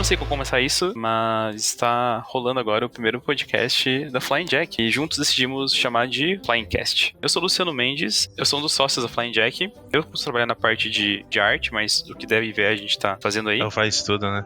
não sei como começar isso, mas está rolando agora o primeiro podcast da Flying Jack e juntos decidimos chamar de Flying Cast. Eu sou o Luciano Mendes, eu sou um dos sócios da Flying Jack. Eu costumo trabalhar na parte de arte, mas o que deve ver a gente tá fazendo aí. Eu faço tudo, né?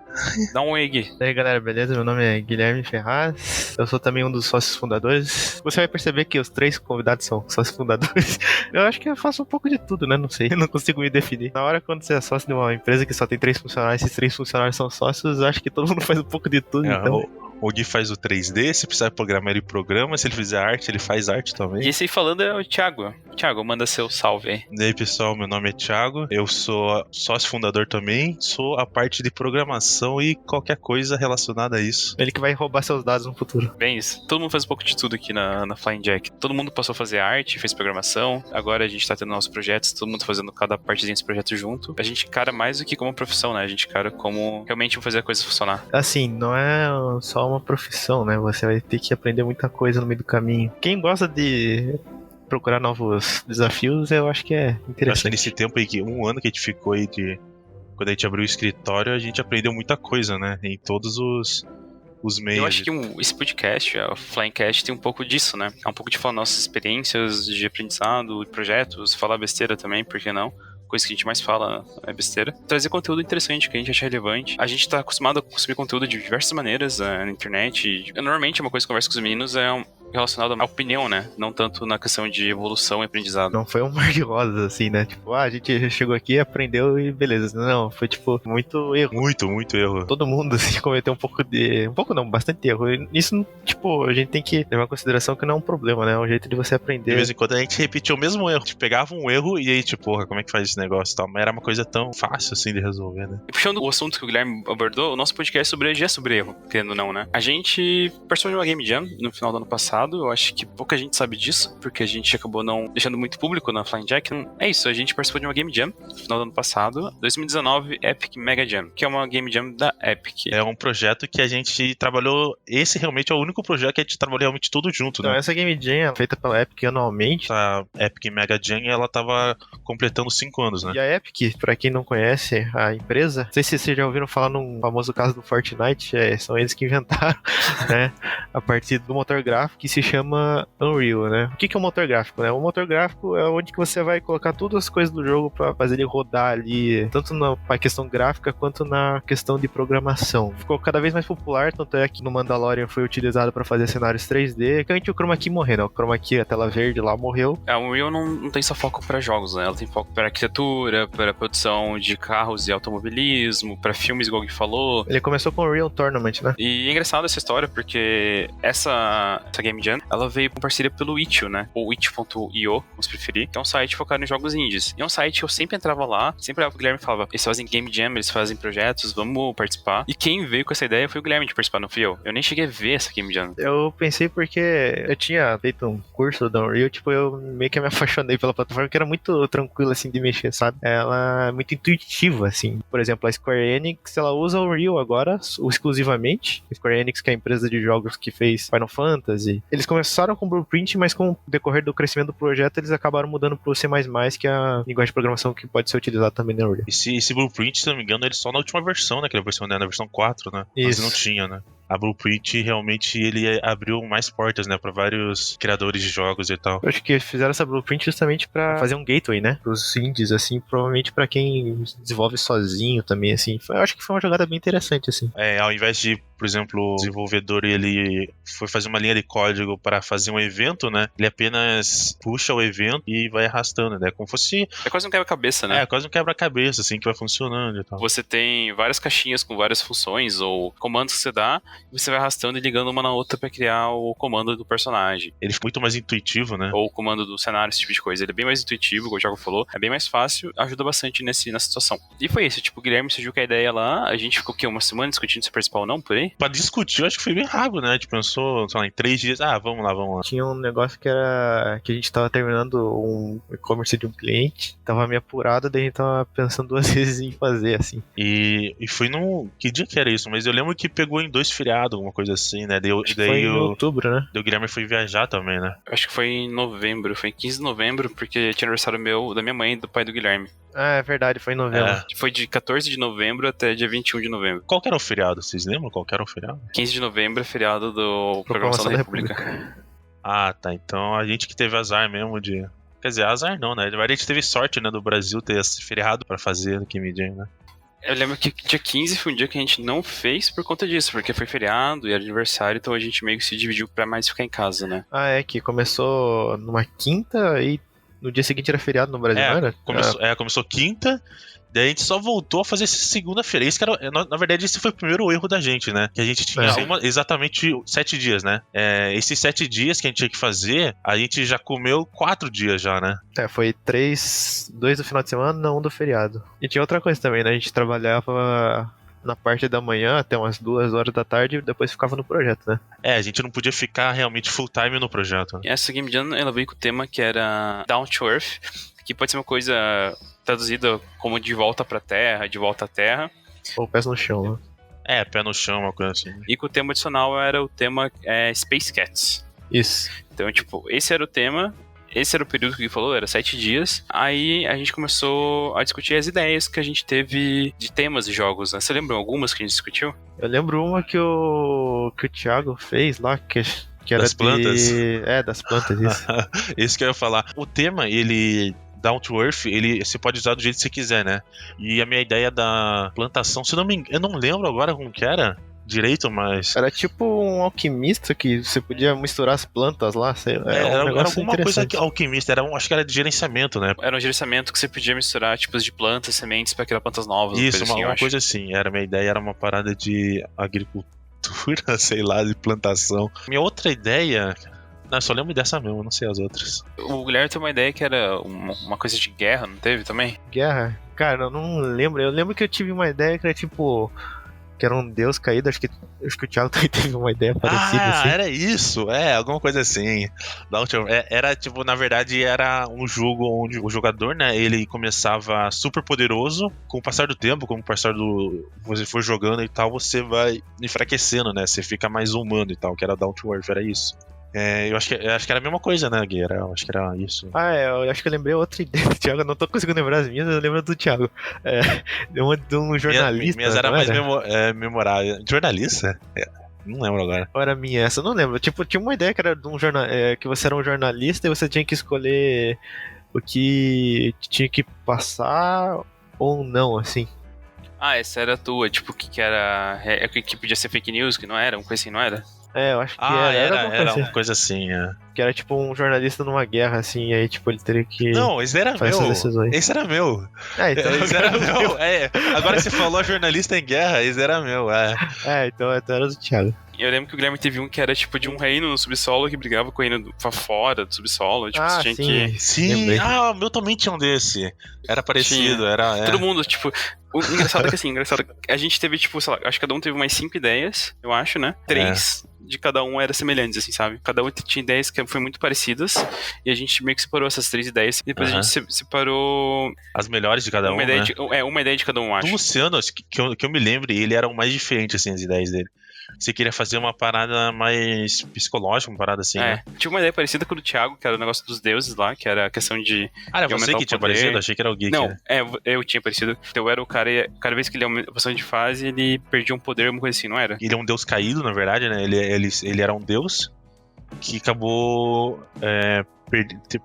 Dá um oi, Gui. E aí, galera, beleza? Meu nome é Guilherme Ferraz, eu sou também um dos sócios fundadores. Você vai perceber que os 3 convidados são sócios fundadores. Eu acho que eu faço um pouco de tudo, né? Não sei, eu não consigo me definir. Na hora quando você é sócio de uma empresa que só tem 3 funcionários, esses 3 funcionários são sócios, eu acho que todo mundo faz um pouco de tudo, então... O Gui faz o 3D, se precisar programar ele programa, se ele fizer arte, ele faz arte também. E esse aí falando é o Thiago. Thiago, manda seu salve aí. E aí, pessoal, meu nome é Thiago, eu sou sócio fundador também, sou a parte de programação e qualquer coisa relacionada a isso. Ele que vai roubar seus dados no futuro. Bem isso. Todo mundo faz um pouco de tudo aqui na Flying Jack. Todo mundo passou a fazer arte, fez programação. Agora a gente tá tendo nossos projetos, todo mundo fazendo cada partezinha desse projeto junto. A gente encara mais do que como profissão, né? A gente encara como realmente fazer a coisa funcionar. Assim, não é só uma profissão, né? Você vai ter que aprender muita coisa no meio do caminho. Quem gosta de procurar novos desafios, eu acho que é interessante. Acho que nesse tempo aí, um ano que a gente ficou aí quando a gente abriu o escritório, a gente aprendeu muita coisa, né? Em todos os meios. Eu acho que esse podcast, o Flying Cast, tem um pouco disso, né? É um pouco de falar nossas experiências de aprendizado, de projetos, falar besteira também, por que não? Coisa que a gente mais fala é besteira. Trazer conteúdo interessante que a gente acha relevante. A gente tá acostumado a consumir conteúdo de diversas maneiras na internet. Normalmente, uma coisa que eu converso com os meninos é relacionado à opinião, né? Não tanto na questão de evolução e aprendizado. Não foi um mar de rosas, assim, né? Tipo, a gente chegou aqui, aprendeu e beleza. Não, foi, tipo, muito erro. Muito erro. Todo mundo, assim, cometeu um pouco não, bastante erro. Isso, tipo, a gente tem que levar em consideração que não é um problema, né? É um jeito de você aprender. De vez em quando a gente repetia o mesmo erro. A gente pegava um erro e aí, tipo, porra, como é que faz esse negócio e tal? Mas era uma coisa tão fácil, assim, de resolver, né? E puxando o assunto que o Guilherme abordou, o nosso podcast já é sobre erro, querendo ou não, né? A gente participou de uma Game Jam no final do ano passado. Eu acho que pouca gente sabe disso, porque a gente acabou não deixando muito público na Flying Jack. É isso, a gente participou de uma Game Jam no final do ano passado, 2019 Epic Mega Jam, que é uma Game Jam da Epic. É um projeto que a gente trabalhou, esse realmente é o único projeto que a gente trabalhou realmente tudo junto, né? Então, essa Game Jam é feita pela Epic anualmente. A Epic Mega Jam, ela tava completando 5 anos, né? E a Epic, pra quem não conhece a empresa, não sei se vocês já ouviram falar num famoso caso do Fortnite, são eles que inventaram, né, a partir do motor gráfico que se chama Unreal, né? O que é um motor gráfico, né? O motor gráfico é onde que você vai colocar todas as coisas do jogo pra fazer ele rodar ali, tanto na questão gráfica quanto na questão de programação. Ficou cada vez mais popular, tanto é que no Mandalorian foi utilizado pra fazer cenários 3D, que a gente o Chroma Key morreu, né? O Chroma Key, a tela verde lá, morreu. A Unreal não tem só foco pra jogos, né? Ela tem foco pra arquitetura, pra produção de carros e automobilismo, pra filmes, igual o Gui falou. Ele começou com o Unreal Tournament, né? E é engraçado essa história, porque essa Game Jam, ela veio com parceria pelo Itch.io, né? Ou itch.io, como se preferir. Que é um site focado em jogos indies. E é um site que eu sempre entrava lá, sempre o Guilherme falava, eles fazem Game Jam, eles fazem projetos, vamos participar. E quem veio com essa ideia foi o Guilherme de participar, não fui eu. Eu nem cheguei a ver essa Game Jam. Eu pensei porque eu tinha feito um curso da Unreal, tipo, eu meio que me apaixonei pela plataforma, que era muito tranquila, assim, de mexer, sabe? Ela é muito intuitiva, assim. Por exemplo, a Square Enix, ela usa o Unreal agora, exclusivamente. A Square Enix, que é a empresa de jogos que fez Final Fantasy. Eles começaram com Blueprint, mas com o decorrer do crescimento do projeto, eles acabaram mudando pro C++, que é a linguagem de programação que pode ser utilizada também na Unreal. Esse Blueprint, se não me engano, ele só na última versão, né? Que é a versão, né, na versão 4, né? Isso. Mas não tinha, né? A Blueprint realmente ele abriu mais portas, né, para vários criadores de jogos e tal. Eu acho que fizeram essa Blueprint justamente pra fazer um gateway, né, pros indies, assim, provavelmente pra quem desenvolve sozinho também, assim. Eu acho que foi uma jogada bem interessante, assim. Ao invés de, por exemplo, o desenvolvedor ele foi fazer uma linha de código para fazer um evento, né, ele apenas puxa o evento e vai arrastando, né, como fosse... É quase um quebra-cabeça, né? É, quase um quebra-cabeça, assim, que vai funcionando e tal. Você tem várias caixinhas com várias funções ou comandos que você dá, você vai arrastando e ligando uma na outra pra criar o comando do personagem. Ele fica muito mais intuitivo, né? Ou o comando do cenário, esse tipo de coisa. Ele é bem mais intuitivo, como o Thiago falou. É bem mais fácil, ajuda bastante nessa situação. E foi isso, tipo, o Guilherme surgiu com a ideia lá, a gente ficou, o quê, uma semana discutindo se participar ou não, por aí? Pra discutir, eu acho que foi bem rápido, né? A gente pensou, sei lá, em 3 dias, vamos lá. Tinha um negócio que era que a gente tava terminando um e-commerce de um cliente, tava meio apurado, daí a gente tava pensando 2 vezes em fazer, assim. E foi num... Que dia que era isso? Mas eu lembro que pegou em 2 feriados feriado, alguma coisa assim, né? Acho que foi em outubro, né? Daí o Guilherme foi viajar também, né? Acho que foi em novembro, foi em 15 de novembro, porque tinha aniversário meu, da minha mãe e do pai do Guilherme. Ah, é verdade, foi em novembro. É. Foi de 14 de novembro até dia 21 de novembro. Qual que era o feriado? Vocês lembram qual que era o feriado? 15 de novembro é feriado do Programação da República. Ah, tá. Então a gente que teve azar mesmo de... Quer dizer, azar não, né? A gente teve sorte, né, do Brasil ter esse feriado pra fazer no Kim Jong, né? Eu lembro que dia 15 foi um dia que a gente não fez por conta disso, porque foi feriado e era aniversário, então a gente meio que se dividiu pra mais ficar em casa, né? Ah, é que começou numa quinta e no dia seguinte era feriado no Brasil, não era? Começou quinta, daí a gente só voltou a fazer segunda-feira. Isso que era, na verdade, esse foi o primeiro erro da gente, né? Que a gente tinha exatamente 7 dias, né? Esses 7 dias que a gente tinha que fazer, a gente já comeu 4 dias já, né? Foi 2 do final de semana, 1 do feriado. E tinha outra coisa também, né? A gente trabalhava na parte da manhã até umas 2 horas da tarde e depois ficava no projeto, né? A gente não podia ficar realmente full time no projeto. E essa Game Jam, ela veio com o tema que era Down to Earth, que pode ser uma coisa traduzida como de volta pra terra, de volta à terra. Ou pés no chão, né? Pé no chão, uma coisa assim. E com o tema adicional era o tema Space Cats. Isso. Então, tipo, esse era o tema, esse era o período que ele falou, era 7 dias. Aí a gente começou a discutir as ideias que a gente teve de temas de jogos, né? Você lembra algumas que a gente discutiu? Eu lembro uma que o Thiago fez lá, que era das plantas? Das plantas, isso. Isso que eu ia falar. O tema, ele... Down to Earth, você pode usar do jeito que você quiser, né? E a minha ideia da plantação, eu não lembro agora como que era direito, mas... Era tipo um alquimista que você podia misturar as plantas lá, sei lá. Era alguma coisa alquimista, acho que era de gerenciamento, né? Era um gerenciamento que você podia misturar tipos de plantas, sementes pra criar plantas novas. Isso, uma coisa assim. Minha ideia era uma parada de agricultura, sei lá, de plantação. Minha outra ideia... Não, só lembro dessa mesmo, não sei as outras. O Guilherme tem uma ideia que era uma coisa de guerra, não teve também? Guerra? Cara, eu não lembro. Eu lembro que eu tive uma ideia que era tipo... Que era um deus caído. Acho que o Thiago também teve uma ideia parecida. Assim. Era isso. Alguma coisa assim. Era tipo, na verdade, era um jogo onde o jogador, né, ele começava super poderoso. Com o passar do tempo, com o passar do... Você for jogando e tal, você vai enfraquecendo, né? Você fica mais humano e tal, que era Down to Earth, era isso. Eu acho que era a mesma coisa, né, Gui? Eu acho que era isso. Eu acho que eu lembrei outra ideia do Thiago. Eu não tô conseguindo lembrar as minhas, eu lembro do Thiago. De um jornalista. Minhas era mais memorável. Jornalista? Não lembro agora. Ou era minha essa? Eu não lembro. Tipo, tinha uma ideia que era de um que você era um jornalista e você tinha que escolher o que tinha que passar ou não, assim. Essa era a tua, tipo, que era. Que podia ser fake news, que não era? Uma coisa assim, não era? Eu acho que era uma coisa assim, Que era tipo um jornalista numa guerra, assim, e aí tipo ele teria que... Não, esse era meu. Esse era meu. Então esse era meu. Agora que você falou jornalista em guerra, esse era meu, então era do Thiago. Eu lembro que o Guilherme teve um que era tipo de um reino no subsolo que brigava com o reino fora do subsolo. Tipo, você tinha que. Sim, o meu também tinha um desse. Era parecido, Todo mundo, tipo. O engraçado é que assim, a gente teve, tipo, sei lá, acho que cada um teve umas 5 ideias, eu acho, né? 3 de cada um eram semelhantes, assim, sabe? Cada um tinha ideias que foram muito parecidas, e a gente meio que separou essas 3 ideias, e depois a gente separou... As melhores de cada um, ideia né? Uma ideia de cada um, acho. O Luciano, que eu me lembre, ele era o mais diferente, assim, as ideias dele. Você queria fazer uma parada mais psicológica, uma parada assim, né? Tinha uma ideia parecida com o do Thiago, que era o negócio dos deuses lá, que era a questão de... era você que tinha parecido? Achei que era o Geek. Não, eu tinha parecido. Então eu era o cara, e cada vez que ele ia passando de fase, ele perdia um poder, uma coisa assim, não era? Ele é um deus caído, na verdade, né? Ele era um deus que acabou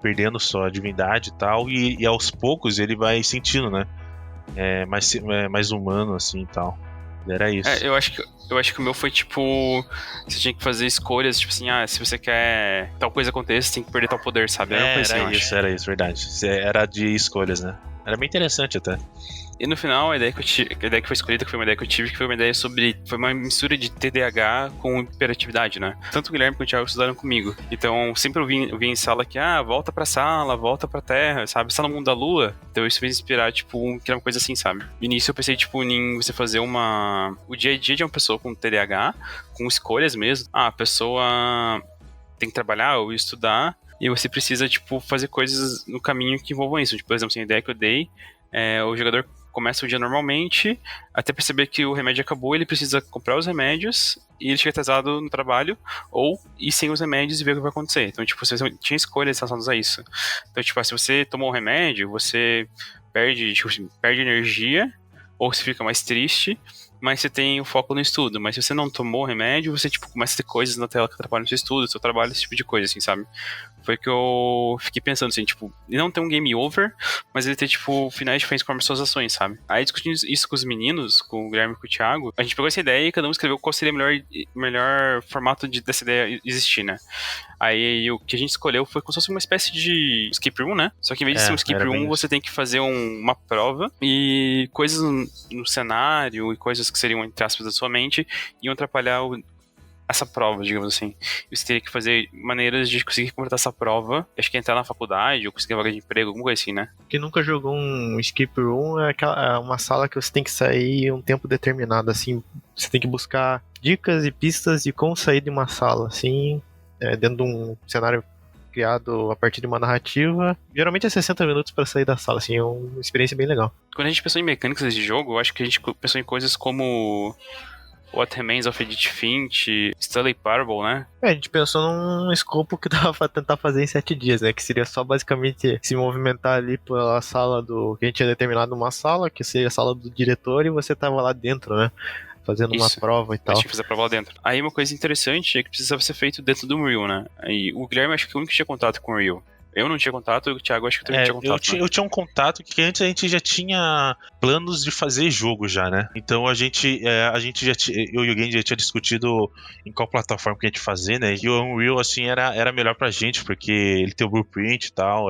perdendo sua divindade e tal, e aos poucos ele vai sentindo, né? Mais humano, assim, e tal. Era isso. Eu acho que o meu foi tipo... Você tinha que fazer escolhas, tipo assim, se você quer tal coisa aconteça, você tem que perder tal poder, sabe? Era isso, verdade. Era de escolhas, né? Era bem interessante até. E no final, a ideia que foi escolhida, que foi uma ideia que eu tive, que foi uma ideia sobre... Foi uma mistura de TDAH com hiperatividade, né? Tanto o Guilherme quanto o Thiago estudaram comigo. Então, sempre eu vi em sala que, volta pra sala, volta pra terra, sabe? Está no mundo da lua. Então, isso fez inspirar, tipo, que era uma coisa assim, sabe? No início, eu pensei, tipo, em você fazer o dia a dia de uma pessoa com TDAH, com escolhas mesmo. A pessoa tem que trabalhar ou estudar, e você precisa, tipo, fazer coisas no caminho que envolvam isso. Tipo, por exemplo, a ideia que eu dei, o jogador começa o dia normalmente, até perceber que o remédio acabou, ele precisa comprar os remédios e ele chega atrasado no trabalho, ou ir sem os remédios e ver o que vai acontecer. Então, tipo, você tinha escolhas relacionadas a isso. Então, tipo, se você tomou um remédio, você perde energia, ou você fica mais triste, mas você tem o foco no estudo. Mas se você não tomou o remédio, você, tipo, começa a ter coisas na tela que atrapalham o seu estudo, seu trabalho, esse tipo de coisa, assim, sabe? Foi que eu fiquei pensando, assim, tipo, ele não tem um game over, mas ele tem, tipo, finais diferentes com as suas ações, sabe? Aí, discutindo isso com os meninos, com o Guilherme e com o Thiago, a gente pegou essa ideia e cada um escreveu qual seria o melhor formato dessa ideia existir, né? Aí o que a gente escolheu foi como se fosse uma espécie de skip room, né? Só que em vez de ser um skip room, você tem que fazer uma prova e coisas no cenário e coisas que seriam, entre aspas, da sua mente iam atrapalhar essa prova, digamos assim. E você teria que fazer maneiras de conseguir completar essa prova. Acho que entrar na faculdade ou conseguir uma vaga de emprego, alguma coisa assim, né? Quem nunca jogou um skip room é uma sala que você tem que sair em um tempo determinado, assim. Você tem que buscar dicas e pistas de como sair de uma sala, assim, dentro de um cenário criado a partir de uma narrativa. Geralmente é 60 minutos para sair da sala, assim, é uma experiência bem legal. Quando a gente pensou em mecânicas de jogo, eu acho que a gente pensou em coisas como What Remains of Edith Finch, Stanley Parable, né? A gente pensou num escopo que dava pra tentar fazer em 7 dias, né? Que seria só basicamente se movimentar ali pela sala que a gente tinha determinado uma sala, que seria a sala do diretor, e você tava lá dentro, né? Fazendo uma prova e tal. A gente fez a prova lá dentro. Aí uma coisa interessante é que precisava ser feito dentro do Unreal, né? Aí o Guilherme acho que é o único que tinha contato com o Unreal. Eu não tinha contato, e o Thiago acho que também tinha contato. Eu tinha um contato que antes a gente já tinha planos de fazer jogo já, né? Então a gente já tinha, eu e o Genji já tinha discutido em qual plataforma que a gente fazer, né? E o Unreal, assim, era melhor pra gente, porque ele tem o blueprint e tal,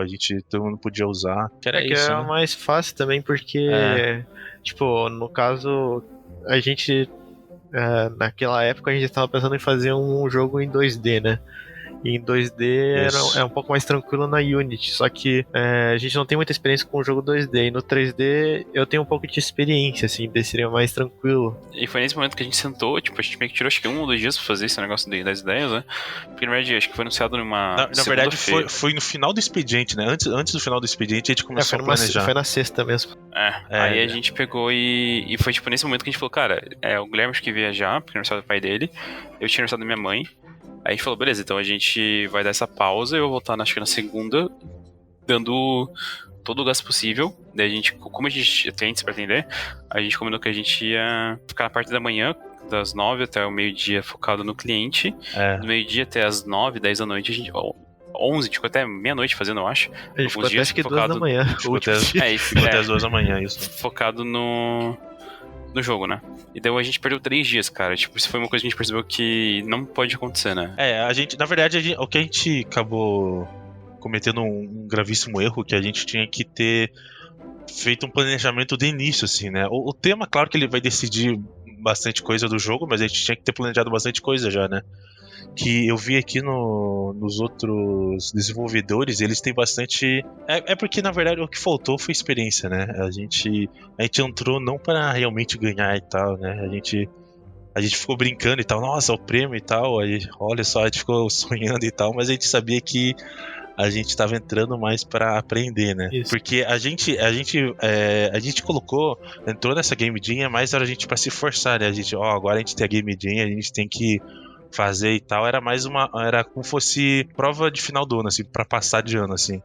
todo mundo podia usar. Que era isso, era né? mais fácil também, porque, tipo, no caso, a gente, naquela época, a gente estava pensando em fazer um jogo em 2D, né? E em 2D é um pouco mais tranquilo na Unity, só que a gente não tem muita experiência com o jogo 2D, e no 3D eu tenho um pouco de experiência, assim, daí seria mais tranquilo. E foi nesse momento que a gente sentou, tipo, a gente meio que tirou acho que 1 ou 2 dias pra fazer esse negócio das ideias, né? Porque na verdade acho que foi anunciado numa Na verdade foi no final do expediente, né? Antes do final do expediente a gente começou a planejar. Foi na sexta mesmo. Aí a gente pegou e foi tipo nesse momento que a gente falou, cara, o Guilherme acho que ia viajar, porque é aniversário do pai dele, eu tinha aniversário da minha mãe. Aí a gente falou, beleza, então a gente vai dar essa pausa, eu vou voltar acho que na segunda, dando todo o gasto possível. Daí a gente, como a gente tinha clientes pra atender, a gente combinou que a gente ia ficar na parte da manhã, das 9 até o meio-dia, focado no cliente. Do meio-dia até as 9, 10 da noite, a gente... 11, ficou até meia-noite fazendo, eu acho. A gente ficou até acho que 2 da manhã. Ficou até as 2 da manhã, isso. Focado no jogo, né? E daí a gente perdeu 3 dias, cara. Tipo, isso foi uma coisa que a gente percebeu que não pode acontecer, né? Na verdade, o que a gente acabou cometendo um gravíssimo erro, que a gente tinha que ter feito um planejamento de início, assim, né? O tema, claro que ele vai decidir bastante coisa do jogo, mas a gente tinha que ter planejado bastante coisa já, né? Que eu vi aqui nos outros desenvolvedores, eles têm bastante... porque, na verdade, o que faltou foi experiência, né? A gente entrou não para realmente ganhar e tal, né? A gente ficou brincando e tal, nossa, o prêmio e tal, aí, olha só, a gente ficou sonhando e tal, mas a gente sabia que a gente tava entrando mais pra aprender, né? Isso. Porque a gente entrou nessa Game Jam, mais era a gente pra se forçar, né? Agora a gente tem a Game Jam, a gente tem que fazer e tal, era como fosse prova de final do ano, assim, pra passar de ano, assim.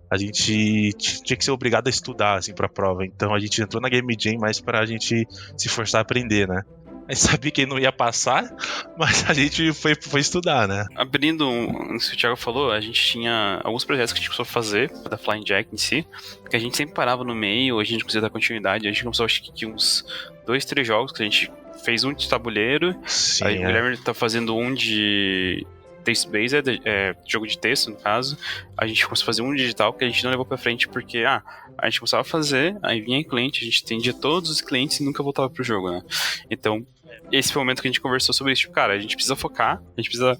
A gente tinha que ser obrigado a estudar, assim, pra prova. Então a gente entrou na Game Jam mais pra gente se forçar a aprender, né? A gente sabia que não ia passar, mas a gente foi estudar, né? Abrindo o que o Thiago falou, a gente tinha alguns projetos que a gente começou a fazer, da Flying Jack em si, que a gente sempre parava no meio, a gente não conseguia dar continuidade, a gente começou acho que uns 2, 3 jogos que a gente fez um de tabuleiro. Sim, aí o Guilherme tá fazendo um de text-based, jogo de texto, no caso. A gente começou a fazer um digital que a gente não levou pra frente porque, a gente começava a fazer, aí vinha cliente, a gente atendia todos os clientes e nunca voltava pro jogo, né? Então, esse foi o momento que a gente conversou sobre isso. Tipo, cara, a gente precisa focar, a gente precisa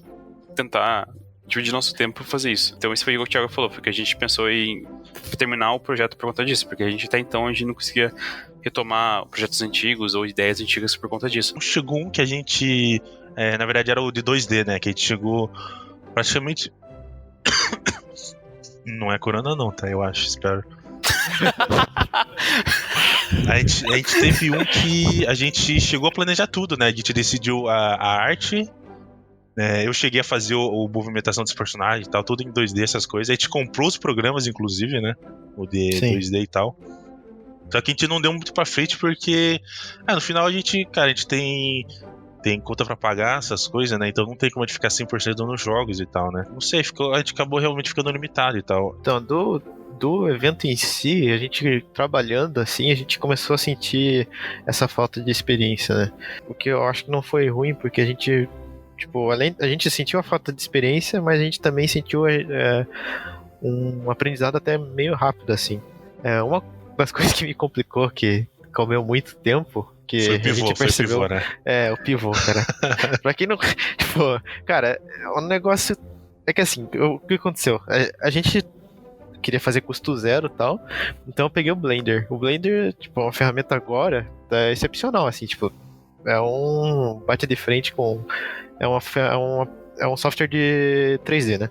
tentar dividir nosso tempo pra fazer isso. Então, esse foi o que o Thiago falou, porque a gente pensou em terminar o projeto por conta disso, porque a gente até então a gente não conseguia retomar projetos antigos ou ideias antigas por conta disso. Chegou um que a gente, na verdade era o de 2D, né, que a gente chegou praticamente... Não é corona não, tá, eu acho, espero. A gente teve um que a gente chegou a planejar tudo, né? A gente decidiu a arte, né? Eu cheguei a fazer o movimentação dos personagens e tal, tudo em 2D, essas coisas. A gente comprou os programas, inclusive, né? O de Sim. 2D e tal. Só que a gente não deu muito pra frente porque, no final a gente tem conta pra pagar, essas coisas, né? Então não tem como a gente ficar 100% nos jogos e tal, né? Não sei, a gente acabou realmente ficando limitado e tal. Então, do evento em si, a gente trabalhando assim, a gente começou a sentir essa falta de experiência, né? O que eu acho que não foi ruim, porque a gente, tipo, a gente sentiu a falta de experiência, mas a gente também sentiu um aprendizado até meio rápido, assim. Uma das coisas que me complicou, que comeu muito tempo, que Foi o a pivô, gente percebeu, foi o pivô, né? o pivô, cara. Pra quem não. Tipo, cara, o negócio. É que assim, o que aconteceu? A gente queria fazer custo zero e tal, então eu peguei o Blender. O Blender, tipo, é uma ferramenta agora excepcional, assim, tipo, é um bate de frente com. É um software de 3D, né?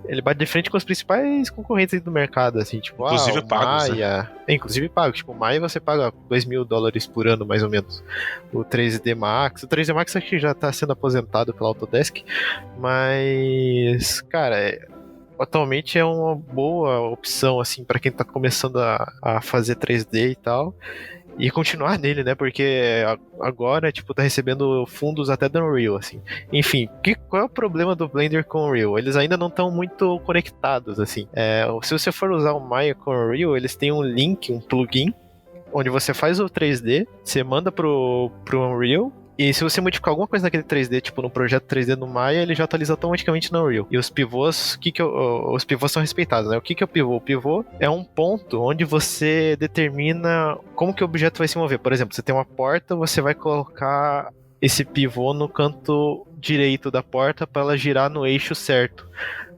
Ele bate de frente com os principais concorrentes aí do mercado, assim, tipo, Inclusive o pagos, Maya. Inclusive pago. Tipo, o Maya você paga $2.000 por ano, mais ou menos. O 3D Max. O 3D Max acho que já tá sendo aposentado pela Autodesk. Mas, cara, atualmente é uma boa opção, assim, pra quem tá começando a fazer 3D e tal. E continuar nele, né? Porque agora, tipo, tá recebendo fundos até do Unreal, assim. Enfim, qual é o problema do Blender com o Unreal? Eles ainda não estão muito conectados, assim. Se você for usar o Maya com o Unreal, eles têm um link, um plugin, onde você faz o 3D, você manda pro Unreal, e se você modificar alguma coisa naquele 3D, tipo no projeto 3D no Maya, ele já atualiza automaticamente no Unreal. E os pivôs, os pivôs são respeitados, né? O que é o pivô? O pivô é um ponto onde você determina como que o objeto vai se mover. Por exemplo, você tem uma porta, você vai colocar esse pivô no canto direito da porta para ela girar no eixo certo.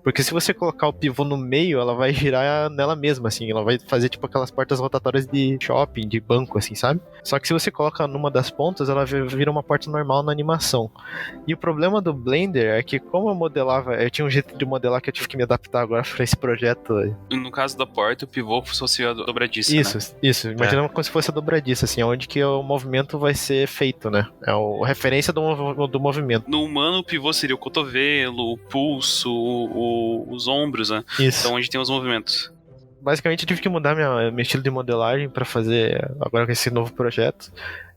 Porque se você colocar o pivô no meio, ela vai girar nela mesma, assim. Ela vai fazer, tipo, aquelas portas rotatórias de shopping, de banco, assim, sabe? Só que se você coloca numa das pontas, ela vira uma porta normal na animação. E o problema do Blender é que, como eu tinha um jeito de modelar que eu tive que me adaptar agora pra esse projeto. No caso da porta, o pivô fosse a dobradiça, Isso, né? isso. Imagina como se fosse a dobradiça, assim, onde que o movimento vai ser feito, né? É a referência do movimento. No humano, o pivô seria o cotovelo, o pulso, os ombros, né? Isso. Então, onde tem os movimentos. Basicamente, eu tive que mudar meu estilo de modelagem pra fazer agora com esse novo projeto.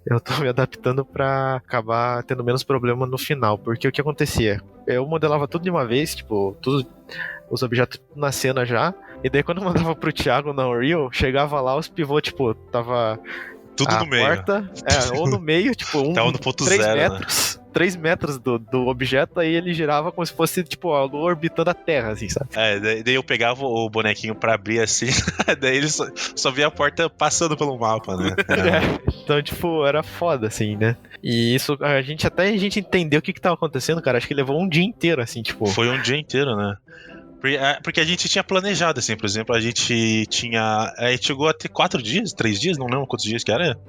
Eu tô me adaptando pra acabar tendo menos problema no final, porque o que acontecia? Eu modelava tudo de uma vez, tipo, os objetos na cena já, e daí quando eu mandava pro Thiago na Unreal, chegava lá, os pivôs, tipo, tava Tudo no meio. Porta, ou no meio, tipo, Tava no ponto 3 zero, metros. Né? 3 metros do objeto, aí ele girava como se fosse, tipo, a lua orbitando a Terra, assim, sabe? Daí eu pegava o bonequinho pra abrir assim, daí ele só via a porta passando pelo mapa, né? Então, tipo, era foda, assim, né? E isso, a gente entendeu o que tava acontecendo, cara. Acho que levou um dia inteiro, assim, tipo. Foi um dia inteiro, né? Porque a gente tinha planejado, assim, por exemplo, a gente chegou a ter 4 dias, 3 dias, não lembro quantos dias que era.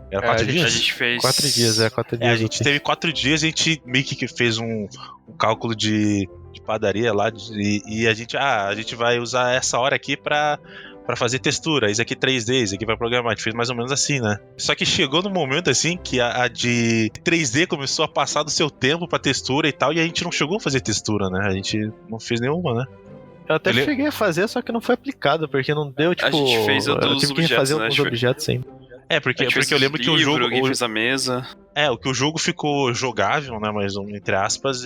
Era 4 dias? A gente fez 4 dias, 4 dias. A gente teve 4 dias, a gente meio que fez um cálculo de padaria lá, e a gente vai usar essa hora aqui pra fazer textura, isso aqui 3D, isso aqui vai programar, a gente fez mais ou menos assim, né? Só que chegou no momento, assim, que a de 3D começou a passar do seu tempo pra textura e tal, e a gente não chegou a fazer textura, né? A gente não fez nenhuma, né? Eu até cheguei a fazer, só que não foi aplicado, porque não deu, tipo... A gente fez eu tive que refazer alguns objetos, sim. Porque eu lembro que o jogo... Alguém fez a mesa. O jogo ficou jogável, né? Mas, entre aspas,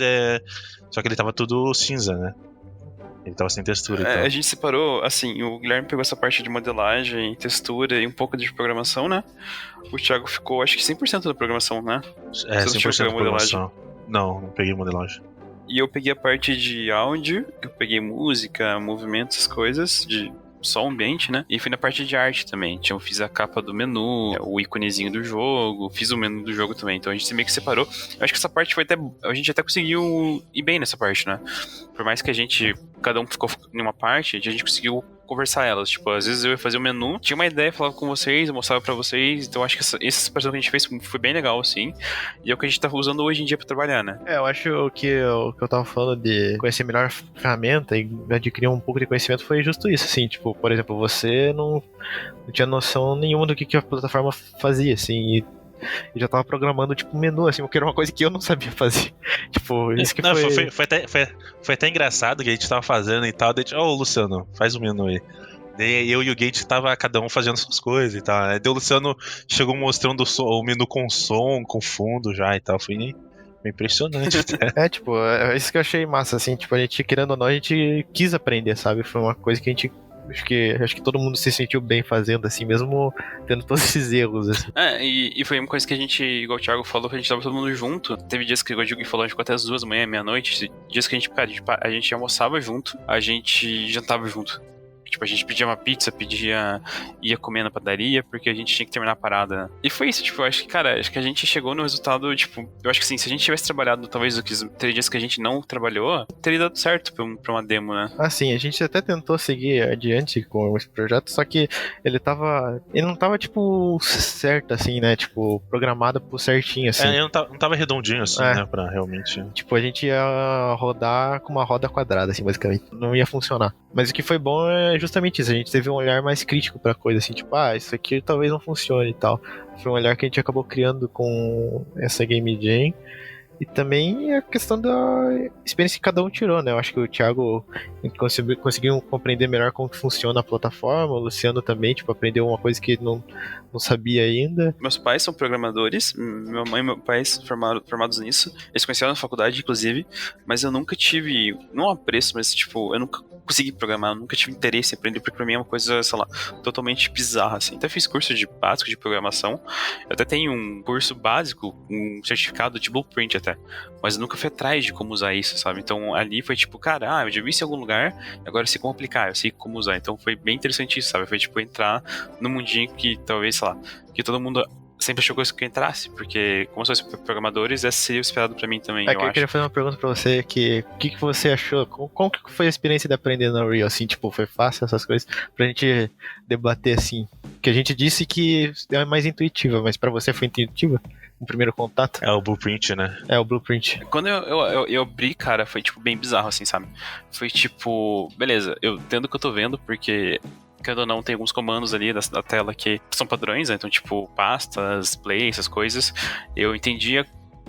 só que ele tava tudo cinza, né? Ele tava sem textura e tal. A gente separou, assim, o Guilherme pegou essa parte de modelagem, textura e um pouco de programação, né? O Thiago ficou, acho que 100% da programação, né? 100% da programação. Não peguei modelagem. E eu peguei a parte de áudio, eu peguei música, movimentos, essas coisas, de só o ambiente, né? E fui na parte de arte também. Eu fiz a capa do menu, o íconezinho do jogo, fiz o menu do jogo também. Então a gente meio que separou. Eu acho que essa parte a gente até conseguiu ir bem nessa parte, né? Por mais que cada um ficou em uma parte, a gente conseguiu conversar elas. Tipo, às vezes eu ia fazer o menu, tinha uma ideia, falava com vocês, eu mostrava pra vocês. Então acho que essa separação que a gente fez foi bem legal, assim. E é o que a gente tá usando hoje em dia pra trabalhar, né? Eu acho que o que eu tava falando de conhecer melhor a ferramenta e adquirir um pouco de conhecimento foi justo isso, assim. Tipo, por exemplo, você não tinha noção nenhuma do que a plataforma fazia, assim, e já tava programando, tipo, um menu, assim, que era uma coisa que eu não sabia fazer. Tipo, isso que Não, foi... foi até engraçado que a gente tava fazendo e tal. Daí, Luciano, faz o menu aí. Daí eu e o Gate tava cada um fazendo suas coisas e tal. Daí o Luciano chegou mostrando o menu com som, com fundo já e tal. Foi impressionante até. tipo, é isso que eu achei massa, assim, tipo, a gente, querendo ou não, a gente quis aprender, sabe? Foi uma coisa que a gente... Acho que todo mundo se sentiu bem fazendo, assim, mesmo tendo todos esses erros, assim. E foi uma coisa que a gente, igual o Thiago falou, que a gente tava todo mundo junto. Teve dias que, igual o Diego falou, a gente ficou até as 2 da manhã, meia-noite. Dias que a gente, cara, a gente almoçava junto, a gente jantava junto. Tipo, a gente pedia uma pizza, ia comer na padaria, porque a gente tinha que terminar a parada. E foi isso, tipo, eu acho que, cara, acho que a gente chegou no resultado, tipo, eu acho que sim, se a gente tivesse trabalhado, talvez, aqueles 3 dias que a gente não trabalhou, teria dado certo pra uma demo, né? Assim, a gente até tentou seguir adiante com esse projeto, só que ele não tava, tipo, certo, assim, né, tipo, programado por certinho, assim. Ele não tava redondinho, assim, né, pra realmente... Tipo, a gente ia rodar com uma roda quadrada, assim, basicamente. Não ia funcionar. Mas o que foi bom é justamente isso. A gente teve um olhar mais crítico pra coisa, assim, tipo, isso aqui talvez não funcione e tal. Foi um olhar que a gente acabou criando com essa Game Jam. E também a questão da experiência que cada um tirou, né? Eu acho que o Thiago conseguiu compreender melhor como que funciona a plataforma, o Luciano também, tipo, aprendeu uma coisa que não sabia ainda. Meus pais são programadores, minha mãe e meu pai são formados nisso. Eles conheceram na faculdade, inclusive, mas eu nunca tive, não apreço, mas tipo, eu nunca consegui programar, eu nunca tive interesse em aprender, porque pra mim é uma coisa, sei lá, totalmente bizarra, assim. Até fiz curso básico de programação, eu até tenho um curso básico, um certificado de Blueprint até, mas eu nunca fui atrás de como usar isso, sabe? Então ali foi tipo, cara, eu já vi isso em algum lugar, agora eu sei como aplicar, eu sei como usar. Então foi bem interessante isso, sabe? Foi tipo entrar no mundinho que talvez, sei lá, que todo mundo sempre achou que eu entrasse, porque como somos programadores, essa seria o esperado pra mim também, eu queria fazer uma pergunta pra você, o que você achou, como que foi a experiência de aprender na Unreal, assim, tipo, foi fácil essas coisas, pra gente debater, assim, que a gente disse que é mais intuitiva, mas pra você foi intuitiva? O primeiro contato? É o Blueprint, né? É o Blueprint. Quando eu abri, cara, foi tipo bem bizarro, assim, sabe? Foi tipo, beleza, eu entendo o que eu tô vendo, porque quando ou não, tem alguns comandos ali da tela que são padrões, né? Então, tipo, pastas, play, essas coisas. Eu entendia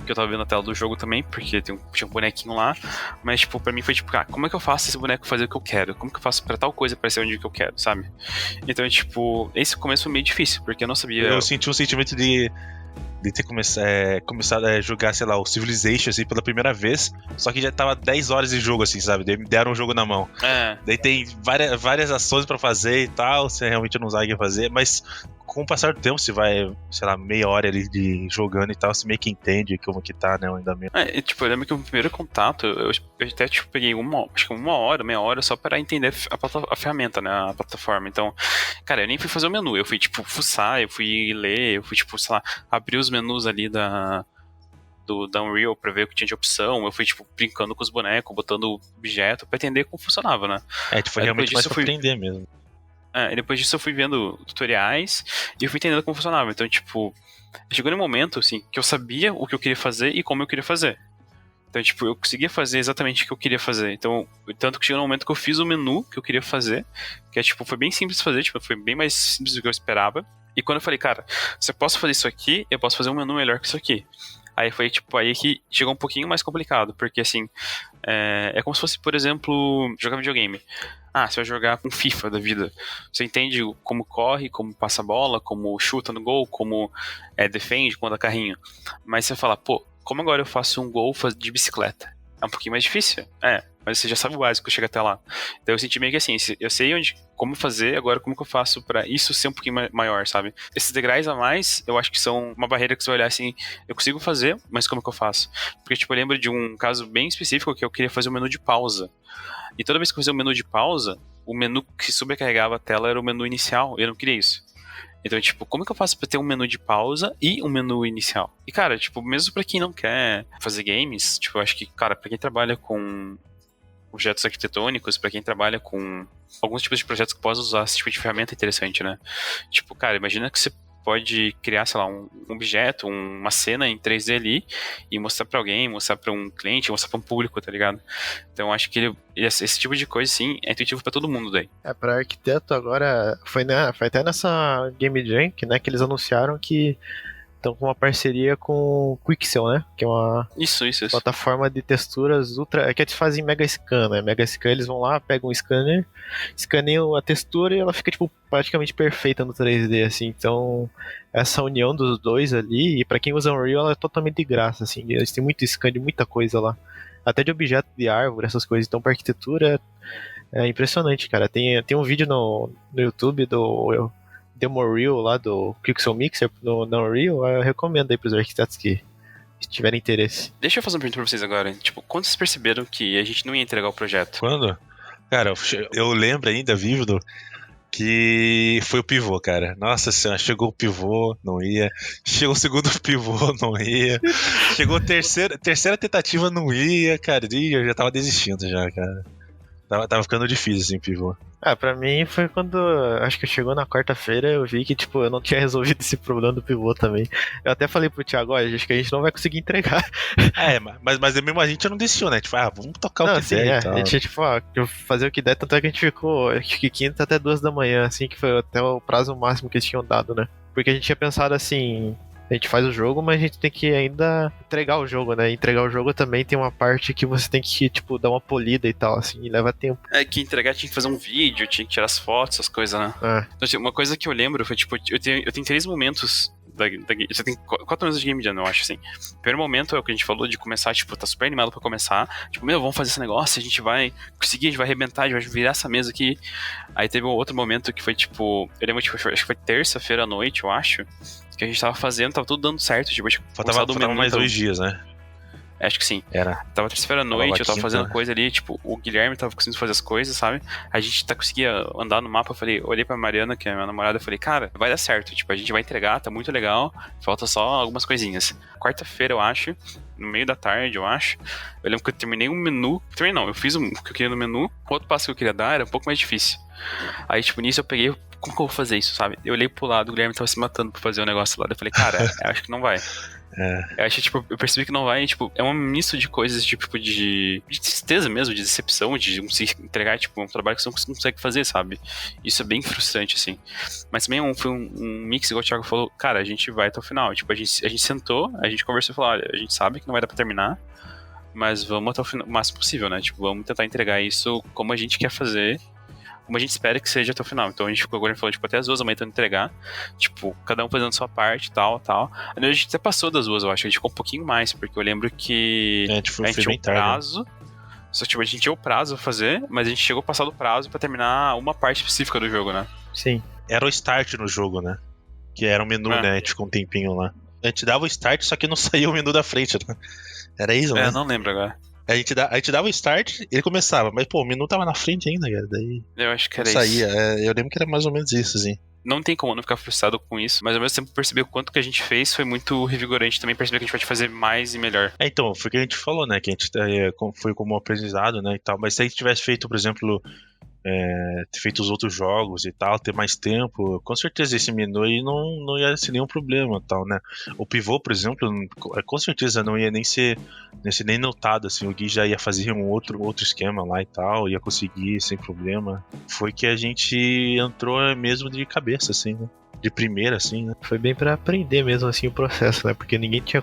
que eu tava vendo a tela do jogo também, porque tinha um bonequinho lá, mas, tipo, pra mim foi tipo, como é que eu faço esse boneco fazer o que eu quero? Como que eu faço pra tal coisa aparecer onde que eu quero, sabe? Então, tipo, esse começo foi meio difícil, porque eu não sabia... Eu senti um sentimento de ter começado a jogar, sei lá, o Civilization, assim, pela primeira vez, só que já tava 10 horas de jogo, assim, sabe? Daí me deram um jogo na mão. Daí tem várias ações pra fazer e tal, você realmente não sabe o que fazer, mas com o passar do tempo, você vai, sei lá, meia hora ali de jogando e tal, você meio que entende como que tá, né, o andamento. Tipo, eu lembro que o primeiro contato, eu até, tipo, peguei acho que uma hora, meia hora, só pra entender a ferramenta, né, a plataforma. Então, cara, eu nem fui fazer o menu, eu fui, tipo, fuçar, eu fui ler, eu fui, tipo, sei lá, abrir os menus ali da Unreal pra ver o que tinha de opção. Eu fui, tipo, brincando com os bonecos, botando objeto pra entender como funcionava, né? Tipo, realmente mais pra aprender mesmo. E depois disso eu fui vendo tutoriais e eu fui entendendo como funcionava. Então, tipo, chegou num momento, assim, que eu sabia o que eu queria fazer e como eu queria fazer. Então, tipo, eu conseguia fazer exatamente o que eu queria fazer. Então, tanto que chegou num momento que eu fiz o menu que eu queria fazer, que tipo, foi bem simples de fazer, tipo, foi bem mais simples do que eu esperava. E quando eu falei, cara, se eu posso fazer isso aqui, eu posso fazer um menu melhor que isso aqui. Aí foi, tipo, aí que chegou um pouquinho mais complicado, porque, assim, é como se fosse, por exemplo, jogar videogame. Você vai jogar com FIFA da vida. Você entende como corre, como passa a bola, como chuta no gol, como defende, quando dá carrinho. Mas você fala, como agora eu faço um gol de bicicleta? É um pouquinho mais difícil. Mas você já sabe o básico, chega até lá. Então eu senti meio que assim, eu sei como fazer, agora como que eu faço pra isso ser um pouquinho maior, sabe? Esses degraus a mais, eu acho que são uma barreira que você vai olhar assim, eu consigo fazer, mas como que eu faço? Porque, tipo, eu lembro de um caso bem específico que eu queria fazer um menu de pausa. E toda vez que eu fazia um menu de pausa, o menu que sobrecarregava a tela era o menu inicial, e eu não queria isso. Então, tipo, como que eu faço pra ter um menu de pausa e um menu inicial? E, cara, tipo, mesmo pra quem não quer fazer games, tipo, eu acho que, cara, pra quem trabalha com objetos arquitetônicos, pra quem trabalha com alguns tipos de projetos que possam usar esse tipo de ferramenta interessante, né? Tipo, cara, imagina que você pode criar, sei lá, um objeto, uma cena em 3D ali e mostrar pra alguém, mostrar pra um cliente, mostrar pra um público, tá ligado? Então acho que esse tipo de coisa, sim, é intuitivo pra todo mundo daí. Pra arquiteto agora, foi até nessa Game Jam que eles anunciaram que estão com uma parceria com o Quixel, né? Que é uma Isso. plataforma de texturas ultra. É que eles fazem Mega Scan, né? Mega Scan, eles vão lá, pegam um scanner, escaneiam a textura e ela fica, tipo, praticamente perfeita no 3D, assim. Então, essa união dos dois ali, e pra quem usa Unreal, ela é totalmente de graça, assim. Eles têm muito scan de muita coisa lá. Até de objeto de árvore, essas coisas. Então, pra arquitetura, é impressionante, cara. Tem um vídeo no YouTube do Demo Reel lá do Pixel Mixer no Unreal, eu recomendo aí pros arquitetos que tiverem interesse. Deixa eu fazer uma pergunta pra vocês agora. Tipo, quando vocês perceberam que a gente não ia entregar o projeto? Quando? Cara, eu lembro ainda, vívido, que foi o pivô, cara. Nossa senhora, chegou o pivô, não ia. Chegou o segundo pivô, não ia. Chegou a terceira tentativa, não ia, cara. E eu já tava desistindo já, cara. Tava ficando difícil, assim, pivô. Pra mim foi quando, acho que chegou na quarta-feira, eu vi que, tipo, eu não tinha resolvido esse problema do pivô também. Eu até falei pro Thiago, olha, acho que a gente não vai conseguir entregar. Mas mesmo a gente não desistiu, né? Tipo, vamos tocar não, o que assim, der e tal. A gente, tipo, fazer o que der, tanto é que a gente ficou, acho que quinta até 2 da manhã, assim, que foi até o prazo máximo que eles tinham dado, né? Porque a gente tinha pensado assim, a gente faz o jogo, mas a gente tem que ainda entregar o jogo, né? Entregar o jogo também tem uma parte que você tem que, tipo, dar uma polida e tal, assim, e leva tempo. É que entregar tinha que fazer um vídeo, tinha que tirar as fotos, essas coisas, né? Então, assim, uma coisa que eu lembro foi, tipo, eu tenho 3 momentos você tem 4 anos de Game Jam, eu acho, assim. O primeiro momento é o que a gente falou de começar, tipo, tá super animado pra começar. Tipo, vamos fazer esse negócio, a gente vai conseguir, a gente vai arrebentar, a gente vai virar essa mesa aqui. Aí teve um outro momento que foi, tipo, eu lembro, tipo, acho que foi terça-feira à noite, eu acho, que a gente tava fazendo, tava tudo dando certo, tipo, faltava mais 2 dias, né? Acho que sim. Era. Tava terça-feira à noite, eu tava fazendo coisa ali, tipo, o Guilherme tava conseguindo fazer as coisas, sabe? A gente conseguia andar no mapa, olhei pra Mariana, que é a minha namorada, eu falei, cara, vai dar certo, tipo, a gente vai entregar, tá muito legal, falta só algumas coisinhas. Quarta-feira, eu acho, no meio da tarde, eu acho, eu lembro que eu terminei um menu, eu fiz o que eu queria no menu, o outro passo que eu queria dar era um pouco mais difícil. Aí, tipo, nisso eu peguei, como que eu vou fazer isso, sabe? Eu olhei pro lado, o Guilherme tava se matando pra fazer o negócio lá, eu falei, cara, eu acho que não vai. Eu acho que, tipo, eu percebi que não vai, tipo, é um misto de coisas, tipo, de tristeza mesmo, de decepção, de não se entregar, tipo, um trabalho que você não consegue fazer, sabe? Isso é bem frustrante, assim. Mas também foi um mix, igual o Thiago falou, cara, a gente vai até o final. Tipo, a gente sentou, a gente conversou e falou, olha, a gente sabe que não vai dar pra terminar, mas vamos até o final, o máximo possível, né? Tipo, vamos tentar entregar isso como a gente quer fazer, como a gente espera que seja até o final. Então a gente ficou agora falou, tipo, até as 2 da manhã tentando entregar. Tipo, cada um fazendo sua parte e tal. A gente até passou das 2, eu acho. A gente ficou um pouquinho mais, porque eu lembro que a gente tinha um prazo. Só que tipo, a gente tinha o prazo pra fazer, mas a gente chegou a passar do prazo pra terminar uma parte específica do jogo, né? Sim. Era o start no jogo, né? Que era um menu, né? A gente ficou um tempinho lá. A gente dava o start, só que não saía o menu da frente, né? Era isso, né? Eu não lembro agora. A gente dava o start, ele começava, mas pô, o menu tava na frente ainda, cara. Daí eu acho que era saía. isso. Eu lembro que era mais ou menos isso, assim. Não tem como não ficar frustrado com isso, mas ao mesmo tempo perceber o quanto que a gente fez foi muito revigorante também, perceber que a gente pode fazer mais e melhor. Então, foi o que a gente falou, né, que a gente foi como aprendizado, né, e tal, mas se a gente tivesse feito, por exemplo, ter feito os outros jogos e tal, ter mais tempo, com certeza esse menu aí não ia ser nenhum problema, tal, né. O pivô, por exemplo, com certeza não ia nem ser nem notado, assim, o Gui já ia fazer um outro esquema lá e tal, ia conseguir sem problema. Foi que a gente entrou mesmo de cabeça, assim, né, de primeira, assim, né. Foi bem pra aprender mesmo, assim, o processo, né, porque ninguém tinha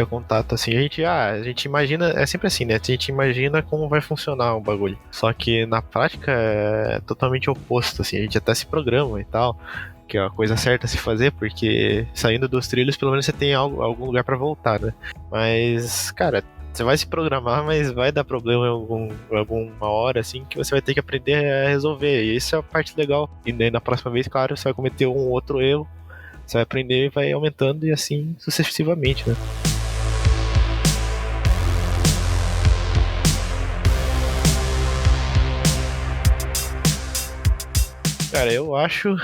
contato, assim, a gente imagina, é sempre assim, né, a gente imagina como vai funcionar o bagulho, só que na prática é totalmente oposto, assim, a gente até se programa e tal, que é a coisa certa a se fazer, porque saindo dos trilhos, pelo menos você tem algum lugar pra voltar, né, mas, cara, você vai se programar, mas vai dar problema em alguma hora, assim, que você vai ter que aprender a resolver, e isso é a parte legal, e daí na próxima vez, claro, você vai cometer um outro erro, você vai aprender e vai aumentando, e assim sucessivamente, né. Cara, eu acho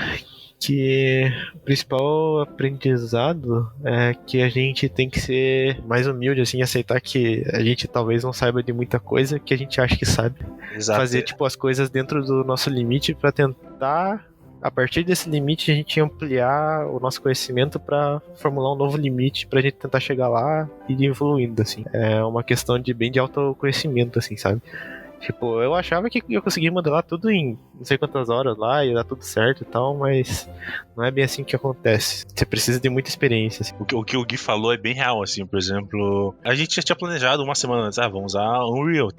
que o principal aprendizado é que a gente tem que ser mais humilde, assim, aceitar que a gente talvez não saiba de muita coisa que a gente acha que sabe. Exato. Fazer, tipo, as coisas dentro do nosso limite pra tentar, a partir desse limite, a gente ampliar o nosso conhecimento pra formular um novo limite pra gente tentar chegar lá e ir evoluindo, assim. É uma questão de bem de autoconhecimento, assim, sabe? Tipo, eu achava que eu conseguia modelar tudo em não sei quantas horas lá, ia dar tudo certo e tal, mas não é bem assim que acontece. Você precisa de muita experiência, assim. O que o Gui falou é bem real, assim, por exemplo, a gente já tinha planejado uma semana antes, vamos usar o Unreal,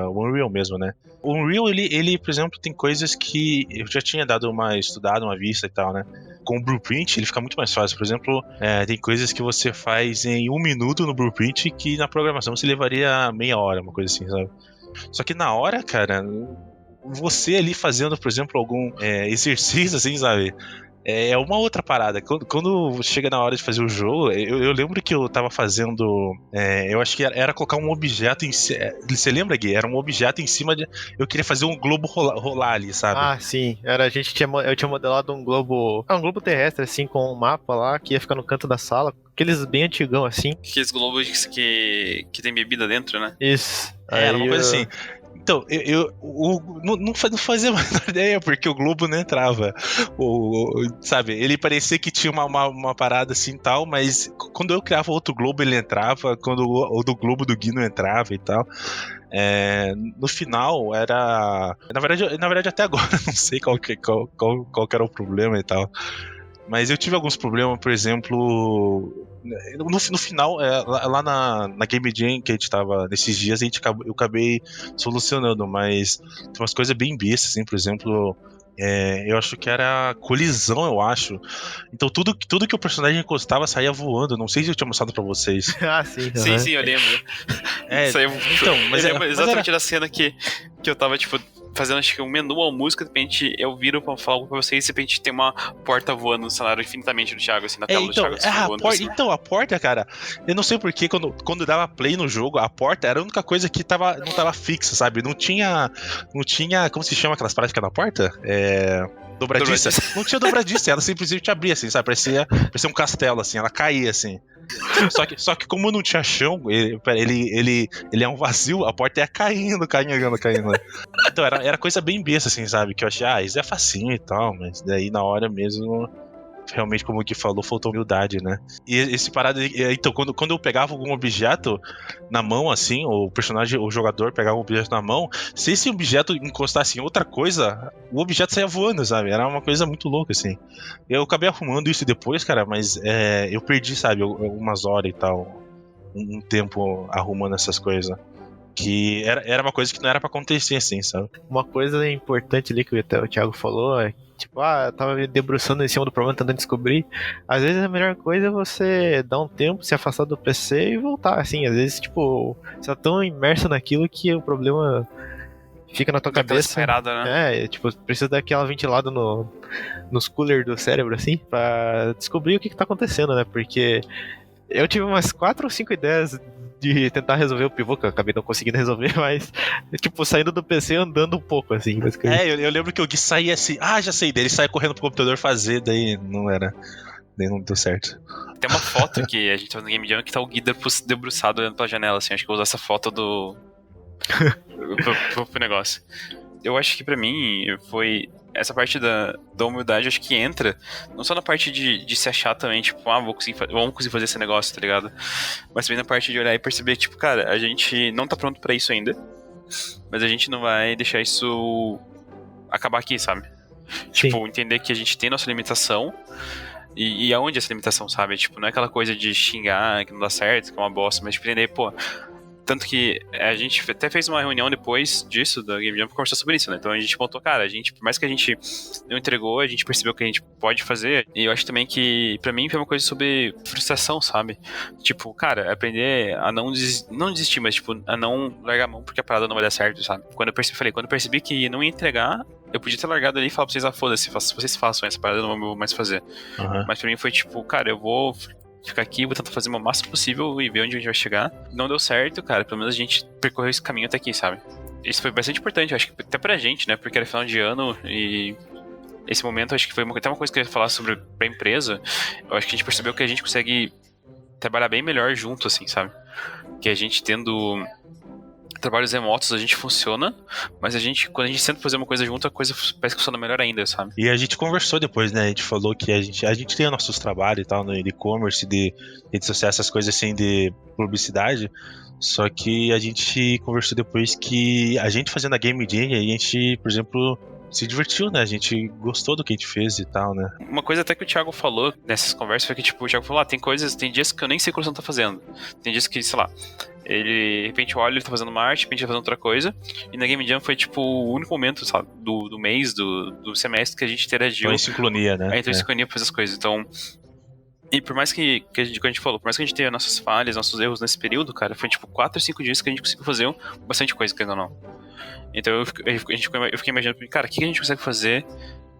o Unreal mesmo, né? O Unreal, ele, por exemplo, tem coisas que eu já tinha dado uma estudada, uma vista e tal, né? Com o Blueprint, ele fica muito mais fácil. Por exemplo, tem coisas que você faz em 1 minuto no Blueprint que na programação você levaria meia hora, uma coisa assim, sabe? Só que na hora, cara, você ali fazendo, por exemplo, algum exercício, assim, sabe? É uma outra parada. Quando chega na hora de fazer o jogo, eu lembro que eu tava fazendo. Eu acho que era colocar um objeto em cima. Você lembra, Gui? Era um objeto em cima de. Eu queria fazer um globo rolar ali, sabe? Ah, sim. Eu tinha modelado um globo. Um globo terrestre, assim, com um mapa lá que ia ficar no canto da sala. Aqueles bem antigão, assim. Aqueles globos que tem bebida dentro, né? Isso. Era uma coisa assim. Então, não fazia a menor ideia, porque o globo não entrava. Sabe, ele parecia que tinha uma parada assim e tal, mas quando eu criava outro globo ele entrava, quando o do globo do Gui não entrava e tal. No final era. Na verdade, até agora eu não sei qual que era o problema e tal. Mas eu tive alguns problemas, por exemplo. No final, lá na Game Jam que a gente tava nesses dias, eu acabei solucionando, mas tem umas coisas bem bestas, assim, por exemplo. Eu acho que era colisão, eu acho. Então tudo que o personagem encostava saía voando. Não sei se eu tinha mostrado pra vocês. Ah, sim. Sim, eu lembro. Então, mas eu lembro exatamente da cena que eu tava, tipo, fazendo acho que um menu ou música, de repente eu viro pra falar algo pra vocês e de repente tem uma porta voando no cenário infinitamente do Thiago, assim, na tela do Thiago. Assim. Então, a porta, cara, eu não sei porquê, quando dava play no jogo, a porta era a única coisa que não tava fixa, sabe? Não tinha, como se chama aquelas paradas que na porta? Dobradiça. Não tinha dobradiça, ela simplesmente abria, assim, sabe? Parecia um castelo, assim, ela caía, assim. Só que como não tinha chão, ele é um vazio, a porta ia caindo. Então era coisa bem besta, assim, sabe? Que eu achei, isso é facinho e tal, mas daí na hora mesmo, realmente, como o Gui falou, faltou humildade, né? E esse parado, então, quando eu pegava algum objeto na mão, assim, o jogador pegava um objeto na mão, se esse objeto encostasse em outra coisa, o objeto saía voando, sabe? Era uma coisa muito louca, assim. Eu acabei arrumando isso depois, cara, mas eu perdi, sabe, algumas horas e tal, um tempo arrumando essas coisas. Que era uma coisa que não era pra acontecer, assim, sabe? Uma coisa importante ali que o Thiago falou é tipo, eu tava me debruçando em cima do problema, tentando descobrir. Às vezes a melhor coisa é você dar um tempo, se afastar do PC e voltar, assim. Às vezes, tipo, você tá tão imerso naquilo que o problema fica na tua cabeça. Né? Tipo, precisa dar aquela ventilada nos coolers do cérebro, assim, pra descobrir o que tá acontecendo, né? Porque eu tive umas 4 ou 5 ideias de tentar resolver o pivô, que eu acabei não conseguindo resolver, mas, tipo, saindo do PC andando um pouco, assim. Eu lembro que o Gui saía assim, já sei dele, saia correndo pro computador fazer, daí não deu certo. Tem uma foto que a gente tá no Game Jam que tá o Gui debruçado olhando pela janela, assim, acho que eu vou usar essa foto pro negócio. Eu acho que pra mim foi essa parte da humildade, acho que entra não só na parte de se achar também, tipo, vamos conseguir fazer esse negócio, tá ligado? Mas também na parte de olhar e perceber, tipo, cara, a gente não tá pronto pra isso ainda, mas a gente não vai deixar isso acabar aqui, sabe? Sim. Tipo, entender que a gente tem nossa limitação e aonde essa limitação, sabe? Tipo, não é aquela coisa de xingar que não dá certo, que é uma bosta, mas tipo, entender, pô. Tanto que a gente até fez uma reunião depois disso, da Game Jam, pra conversar sobre isso, né? Então a gente pontou, cara, por mais que a gente não entregou, a gente percebeu que a gente pode fazer. E eu acho também que, pra mim, foi uma coisa sobre frustração, sabe? Tipo, cara, aprender a não desistir, mas, tipo, a não largar a mão porque a parada não vai dar certo, sabe? Quando eu percebi que não ia entregar, eu podia ter largado ali e falar pra vocês, foda-se, vocês façam essa parada, eu não vou mais fazer. Uhum. Mas pra mim foi tipo, cara, eu vou ficar aqui, vou tentar fazer o máximo possível e ver onde a gente vai chegar. Não deu certo, cara, pelo menos a gente percorreu esse caminho até aqui, sabe? Isso foi bastante importante, acho que até pra gente, né? Porque era final de ano e esse momento, acho que foi até uma coisa que eu ia falar sobre pra empresa. Eu acho que a gente percebeu que a gente consegue trabalhar bem melhor junto, assim, sabe? Que a gente tendo trabalhos remotos, a gente funciona, mas quando a gente tenta fazer uma coisa junto, a coisa parece que funciona melhor ainda, sabe? E a gente conversou depois, né? A gente falou que a gente tem nossos trabalhos e tal, no e-commerce, de redes sociais, essas coisas assim de publicidade. Só que a gente conversou depois que a gente fazendo a Game Jam, a gente, por exemplo, se divertiu, né? A gente gostou do que a gente fez e tal, né? Uma coisa até que o Thiago falou nessas conversas foi que, tipo, o Thiago falou, tem dias que eu nem sei o que o Luciano tá fazendo. Tem dias que, sei lá, de repente eu olho, ele tá fazendo uma arte, de repente ele tá fazendo outra coisa. E na Game Jam foi, tipo, o único momento, sabe, do mês, do semestre que a gente interagiu. Em sincronia, né? Entrou em sincronia pra fazer as coisas. Então, e por mais que a gente falou, por mais que a gente tenha nossas falhas, nossos erros nesse período, cara, foi tipo 4 ou 5 dias que a gente conseguiu fazer bastante coisa, querendo ou não. Então eu fiquei imaginando, cara, o que a gente consegue fazer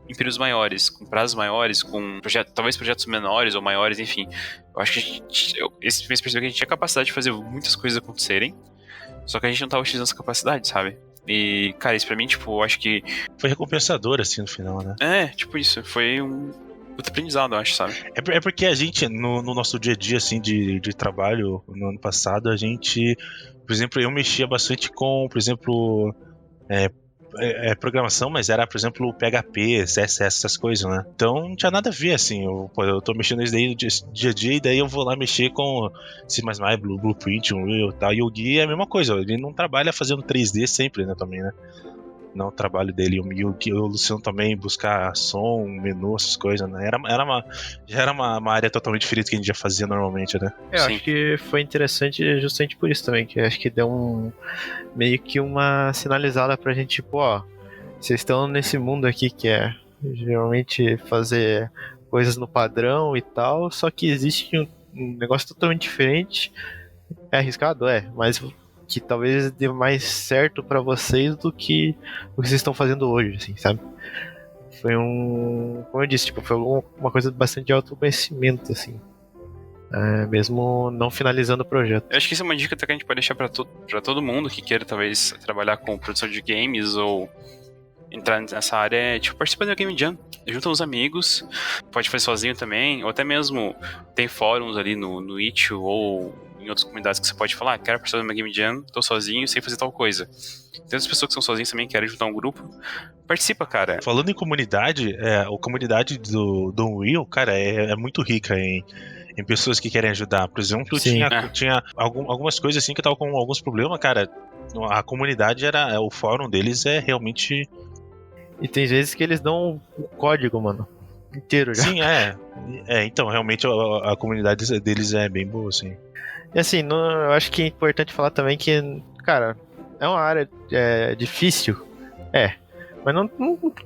em períodos maiores, com prazos maiores, com talvez projetos menores ou maiores, enfim. Eu acho que esse mês percebeu que a gente tinha capacidade de fazer muitas coisas acontecerem, só que a gente não tava utilizando essa capacidade, sabe? E, cara, isso pra mim, tipo, eu acho que... Foi recompensador, assim, no final, né? Tipo isso, foi um outro aprendizado, eu acho, sabe? É porque a gente, no nosso dia a dia, assim, de trabalho, no ano passado, a gente, por exemplo, eu mexia bastante com, por exemplo, programação, mas era, por exemplo, PHP, CSS, essas coisas, né? Então não tinha nada a ver, assim, eu tô mexendo nisso daí no dia a dia, e daí eu vou lá mexer com C++, Blueprint, Unreal e tal, e o Gui é a mesma coisa, ele não trabalha fazendo 3D sempre, né, também, né? Não, o trabalho dele, o Luciano também, buscar som, menu, essas coisas, né? Já era uma área totalmente diferente que a gente já fazia normalmente, né? Eu acho que foi interessante justamente por isso também, que acho que deu meio que uma sinalizada pra gente, tipo, ó, vocês estão nesse mundo aqui que é geralmente fazer coisas no padrão e tal, só que existe um negócio totalmente diferente. É arriscado? Mas que talvez dê mais certo pra vocês do que o que vocês estão fazendo hoje, assim, sabe? Foi como eu disse, tipo, foi uma coisa bastante de autoconhecimento, assim. Mesmo não finalizando o projeto. Eu acho que isso é uma dica até que a gente pode deixar pra todo mundo que queira talvez trabalhar com produção de games ou entrar nessa área, tipo, participa da Game Jam, junta uns amigos, pode fazer sozinho também, ou até mesmo tem fóruns ali no Itch ou em outras comunidades que você pode falar, quero participar de uma Game Jam, tô sozinho, sei fazer tal coisa. Tem outras pessoas que são sozinhas também, querem juntar um grupo, participa, cara. Falando em comunidade, a comunidade do Unreal, cara, é muito rica em pessoas que querem ajudar. Por exemplo, tinha algumas coisas assim que eu tava com alguns problemas, cara. A comunidade o fórum deles é realmente... E tem vezes que eles dão o código, mano, inteiro já. Sim, então, realmente a comunidade deles é bem boa, assim. E assim, eu acho que é importante falar também que, cara, é uma área difícil, mas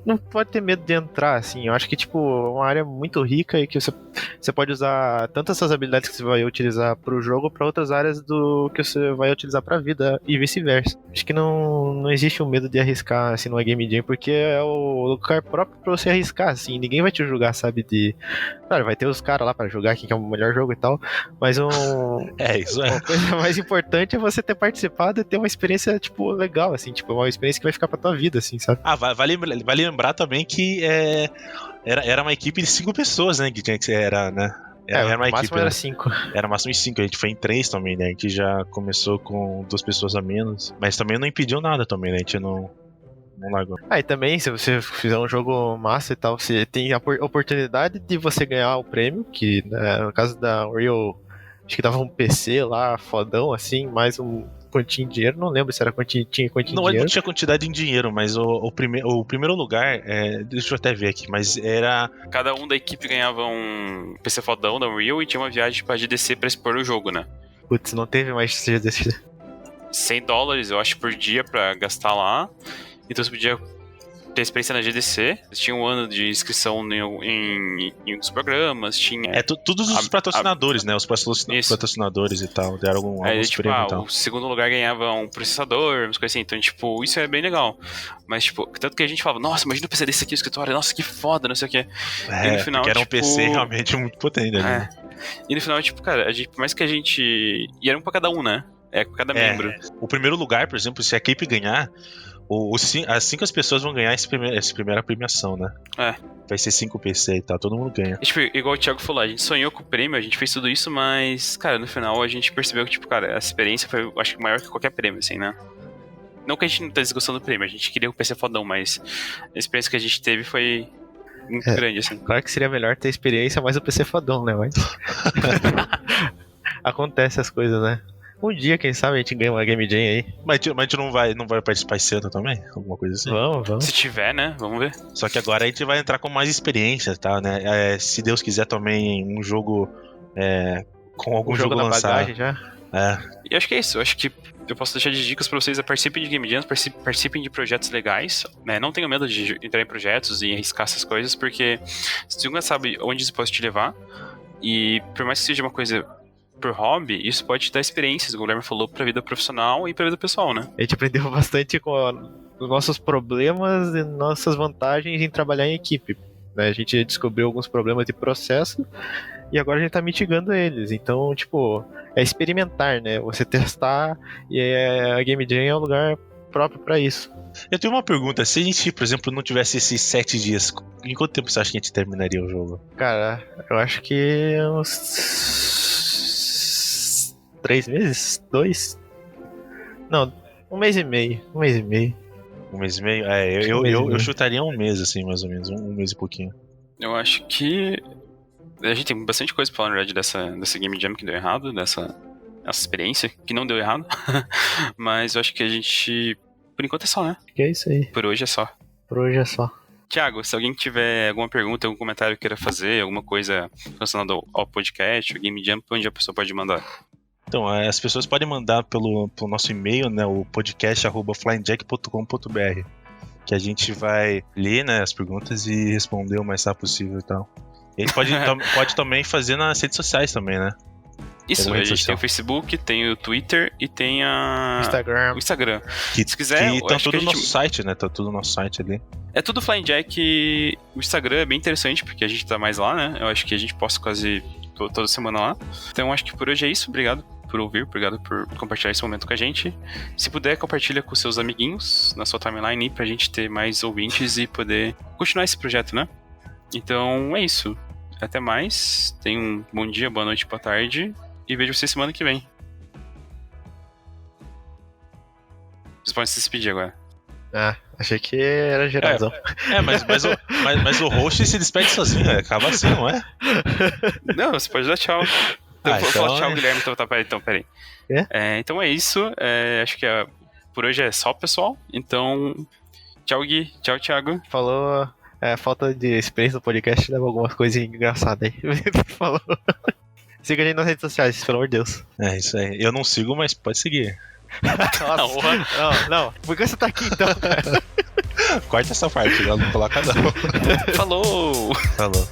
não pode ter medo de entrar, assim. Eu acho que, tipo, é uma área muito rica e que você pode usar tanto essas habilidades que você vai utilizar pro jogo para outras áreas do que você vai utilizar pra vida e vice-versa. Acho que não existe um medo de arriscar, assim, numa Game Jam, porque é o lugar próprio pra você arriscar, assim. Ninguém vai te julgar, sabe, Claro, vai ter os caras lá pra julgar quem que é o melhor jogo e tal, mas isso é. Uma coisa mais importante é você ter participado e ter uma experiência, tipo, legal, assim, tipo, uma experiência que vai ficar pra tua vida, assim, sabe? Vale lembrar também que era uma equipe de 5 pessoas, né? Que tinha que ser, né? Era uma o máximo equipe, era 5. Era o máximo de 5, a gente foi em 3 também, né? A gente já começou com 2 pessoas a menos. Mas também não impediu nada também, né? A gente não largou. E também, se você fizer um jogo massa e tal, você tem a oportunidade de você ganhar o prêmio, que no caso da Unreal, acho que dava um PC lá, fodão, assim, mais um quantia de dinheiro, não lembro se era quantia de dinheiro. Não tinha quantidade em dinheiro, mas o primeiro lugar, deixa eu até ver aqui, mas era... Cada um da equipe ganhava um PC fodão da Unreal e tinha uma viagem pra GDC pra expor o jogo, né? Putz, não teve mais GDC. $100, eu acho, por dia pra gastar lá. Então você podia ter experiência na GDC. Tinha um ano de inscrição em uns programas, tinha... Todos os patrocinadores, né? Os patrocinadores e tal, deram alguns prêmios e tal. O segundo lugar ganhava um processador, umas coisas assim. Então, tipo, isso é bem legal. Mas, tipo, tanto que a gente falava, nossa, imagina o PC desse aqui no escritório, nossa, que foda, não sei o que. E no final, era um PC realmente muito potente, né? E no final, tipo, cara, por mais que a gente... E era um pra cada um, né? É cada membro. O primeiro lugar, por exemplo, se a equipe ganhar, as 5 pessoas vão ganhar essa primeira premiação, né? Vai ser 5 PC e tal, todo mundo ganha. E, tipo, igual o Thiago falou, a gente sonhou com o prêmio, a gente fez tudo isso, mas, cara, no final a gente percebeu que, tipo, cara, a experiência foi, acho que, maior que qualquer prêmio, assim, né? Não que a gente não tá desgostando do prêmio, a gente queria o PC fodão, mas a experiência que a gente teve foi muito grande, assim. Claro que seria melhor ter experiência, mas o PC fodão, né? Mas... acontece as coisas, né? Um dia, quem sabe, a gente ganha uma Game Jam aí. Mas a gente não vai participar esse ano também? Alguma coisa assim? Vamos. Se tiver, né? Vamos ver. Só que agora a gente vai entrar com mais experiência, tá, né? Se Deus quiser também um jogo com algum jogo na lançado. bagagem já. E acho que é isso. Eu acho que eu posso deixar de dicas pra vocês. Participem de Game Jams, participem de projetos legais, né? Não tenham medo de entrar em projetos e arriscar essas coisas, porque você nunca sabe onde isso pode te levar. E por mais que seja uma coisa por hobby, isso pode te dar experiências, como o Guilherme falou, pra vida profissional e pra vida pessoal, né? A gente aprendeu bastante com os nossos problemas e nossas vantagens em trabalhar em equipe, né? A gente descobriu alguns problemas de processo e agora a gente tá mitigando eles. Então, tipo, é experimentar, né? Você testar, e a Game Jam é um lugar próprio pra isso. Eu tenho uma pergunta, se a gente, por exemplo, não tivesse esses 7 dias, em quanto tempo você acha que a gente terminaria o jogo? Cara, eu acho que uns 3 meses? 2? Não, 1 mês e meio. 1 mês e meio. 1 mês e meio? Eu chutaria 1 mês, assim, mais ou menos. 1 mês e pouquinho. Eu acho que a gente tem bastante coisa pra falar, na verdade, dessa Game Jam que deu errado, dessa experiência que não deu errado. Mas eu acho que a gente, por enquanto é só, né? Que é isso aí. Por hoje é só. Por hoje é só. Thiago, se alguém tiver alguma pergunta, algum comentário que queira fazer, alguma coisa relacionada ao podcast, ao Game Jam, onde a pessoa pode mandar? Então, as pessoas podem mandar pelo nosso e-mail, né, o podcast@flyingjack.com.br, que a gente vai ler, né, as perguntas e responder o mais rápido possível e tal. E a gente pode também fazer nas redes sociais também, né? Isso, a gente tem o Facebook, tem o Twitter e tem o Instagram. Se quiser, tá tudo no nosso site, né? Tá tudo no nosso site ali. É tudo Flying Jack. O Instagram é bem interessante porque a gente tá mais lá, né? Eu acho que a gente posta quase toda semana lá. Então acho que por hoje é isso. Obrigado por ouvir, obrigado por compartilhar esse momento com a gente. Se puder, compartilha com seus amiguinhos na sua timeline pra gente ter mais ouvintes e poder continuar esse projeto, né? Então é isso. Até mais. Tenha um bom dia, boa noite, boa tarde. E vejo vocês semana que vem. Vocês podem se despedir agora. Achei que era geralzão. Mas o host se despede sozinho, né? Acaba assim, não é? Não, você pode dar tchau. Vou falar tchau, Guilherme. Então, peraí. Então é isso. Acho que por hoje é só, pessoal. Então, tchau, Gui. Tchau, Thiago. Falou. Falta de experiência no podcast leva algumas coisas engraçadas aí. Falou. Siga a gente nas redes sociais, pelo amor de Deus. É isso aí. Eu não sigo, mas pode seguir. Não. Por que você tá aqui então? Corta essa parte, não coloca não. Falou! Falou.